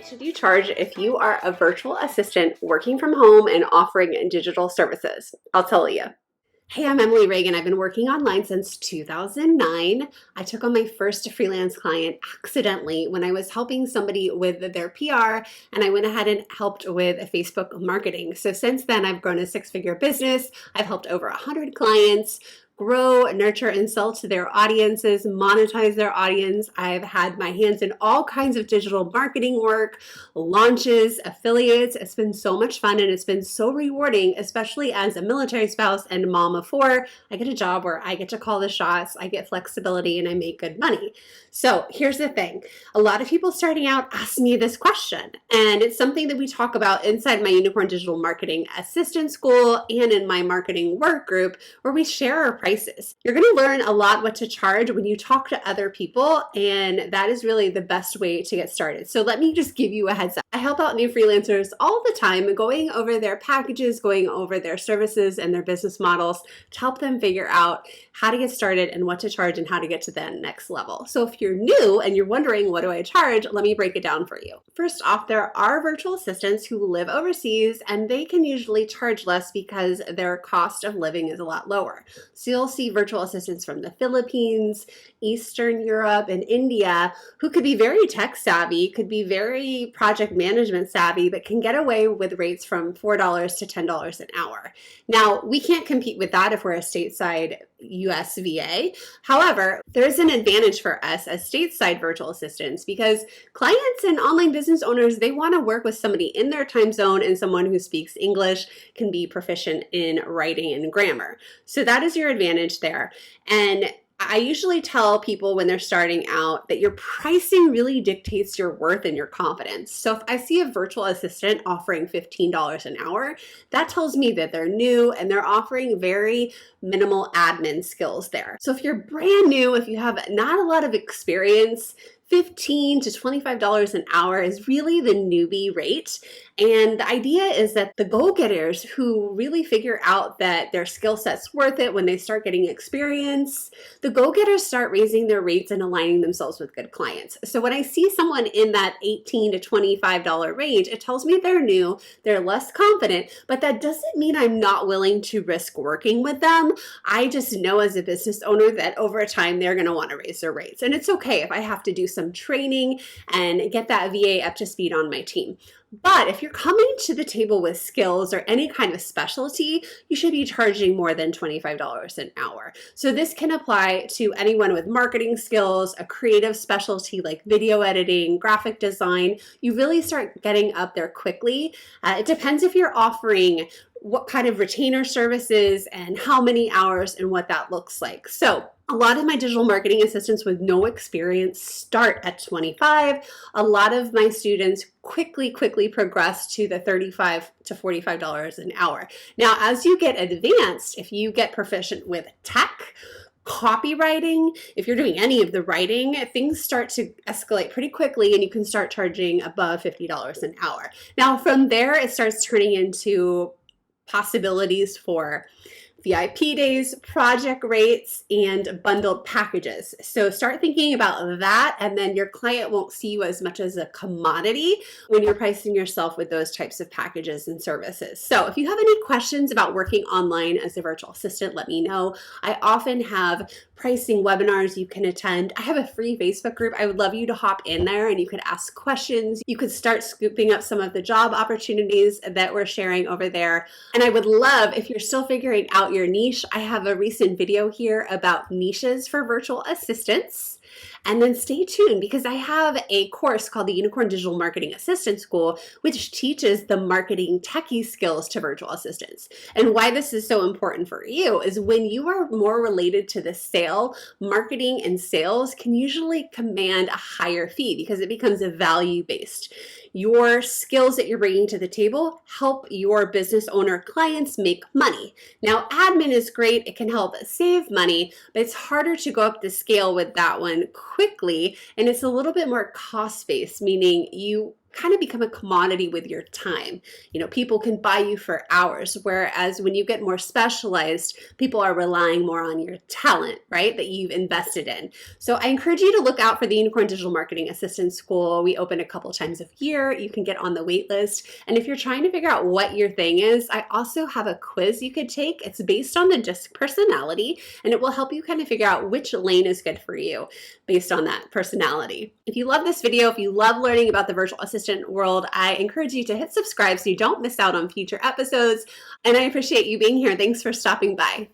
What should you charge if you are a virtual assistant working from home and offering digital services? I'll tell you. Hey, I'm Emily Reagan. I've been working online since 2009. I took on my first freelance client accidentally when I was helping somebody with their PR, and I went ahead and helped with Facebook marketing. So since then, I've grown a six-figure business. I've helped over 100 clients grow, nurture, and sell to their audiences, monetize their audience. I've had my hands in all kinds of digital marketing work, launches, affiliates. It's been so much fun and it's been so rewarding, especially as a military spouse and mom of four. I get a job where I get to call the shots, I get flexibility, and I make good money. So here's the thing. A lot of people starting out ask me this question, and it's something that we talk about inside my Unicorn Digital Marketing Assistant School and in my marketing work group, where we share our prices. You're going to learn a lot what to charge when you talk to other people, and that is really the best way to get started. So let me just give you a heads up. I help out new freelancers all the time, going over their packages, going over their services and their business models to help them figure out how to get started and what to charge and how to get to the next level. So if you're new and you're wondering, what do I charge? Let me break it down for you. First off, there are virtual assistants who live overseas, and they can usually charge less because their cost of living is a lot lower. So you'll see virtual assistants from the Philippines, Eastern Europe, and India who could be very tech savvy, could be very project management savvy, but can get away with rates from $4 to $10 an hour. Now, we can't compete with that if we're a stateside U.S. VA. However, there's an advantage for us as stateside virtual assistants because clients and online business owners, they want to work with somebody in their time zone and someone who speaks English, can be proficient in writing and grammar. So that is your advantage there. And I usually tell people when they're starting out that your pricing really dictates your worth and your confidence. So if I see a virtual assistant offering $15 an hour, that tells me that they're new and they're offering very minimal admin skills there. So if you're brand new, if you have not a lot of experience, $15 to $25 an hour is really the newbie rate. And the idea is that the go-getters who really figure out that their skill set's worth it when they start getting experience, the go-getters start raising their rates and aligning themselves with good clients. So when I see someone in that $18 to $25 range, it tells me they're new, they're less confident, but that doesn't mean I'm not willing to risk working with them. I just know as a business owner that over time they're going to want to raise their rates. And it's okay if I have to do some training and get that VA up to speed on my team. But if you're coming to the table with skills or any kind of specialty, you should be charging more than $25 an hour. So this can apply to anyone with marketing skills, a creative specialty like video editing, graphic design. You really start getting up there quickly. It depends if you're offering what kind of retainer services and how many hours and what that looks like. So a lot of my digital marketing assistants with no experience start at 25. A lot of my students quickly progress to the $35 to $45 an hour. Now, as you get advanced, if you get proficient with tech, copywriting, if you're doing any of the writing, things start to escalate pretty quickly and you can start charging above $50 an hour. Now, from there, it starts turning into possibilities for VIP days, project rates, and bundled packages. So start thinking about that, and then your client won't see you as much as a commodity when you're pricing yourself with those types of packages and services. So if you have any questions about working online as a virtual assistant, let me know. I often have pricing webinars you can attend. I have a free Facebook group. I would love you to hop in there and you could ask questions. You could start scooping up some of the job opportunities that we're sharing over there. And I would love, if you're still figuring out your niche, I have a recent video here about niches for virtual assistants. And then stay tuned because I have a course called the Unicorn Digital Marketing Assistant School, which teaches the marketing techie skills to virtual assistants. And why this is so important for you is when you are more related to the sale, marketing and sales can usually command a higher fee because it becomes a value-based. Your skills that you're bringing to the table help your business owner clients make money. Now, admin is great. It can help save money, but it's harder to go up the scale with that one quickly, and it's a little bit more cost-based, meaning you kind of become a commodity with your time. You know, people can buy you for hours, whereas when you get more specialized, people are relying more on your talent, right, that you've invested in. So I encourage you to look out for the Unicorn Digital Marketing Assistant School. We open a couple times a year. You can get on the wait list. And if you're trying to figure out what your thing is, I also have a quiz you could take. It's based on the DISC personality, and it will help you kind of figure out which lane is good for you based on that personality. If you love this video, if you love learning about the virtual assistant world, I encourage you to hit subscribe so you don't miss out on future episodes. And I appreciate you being here. Thanks for stopping by.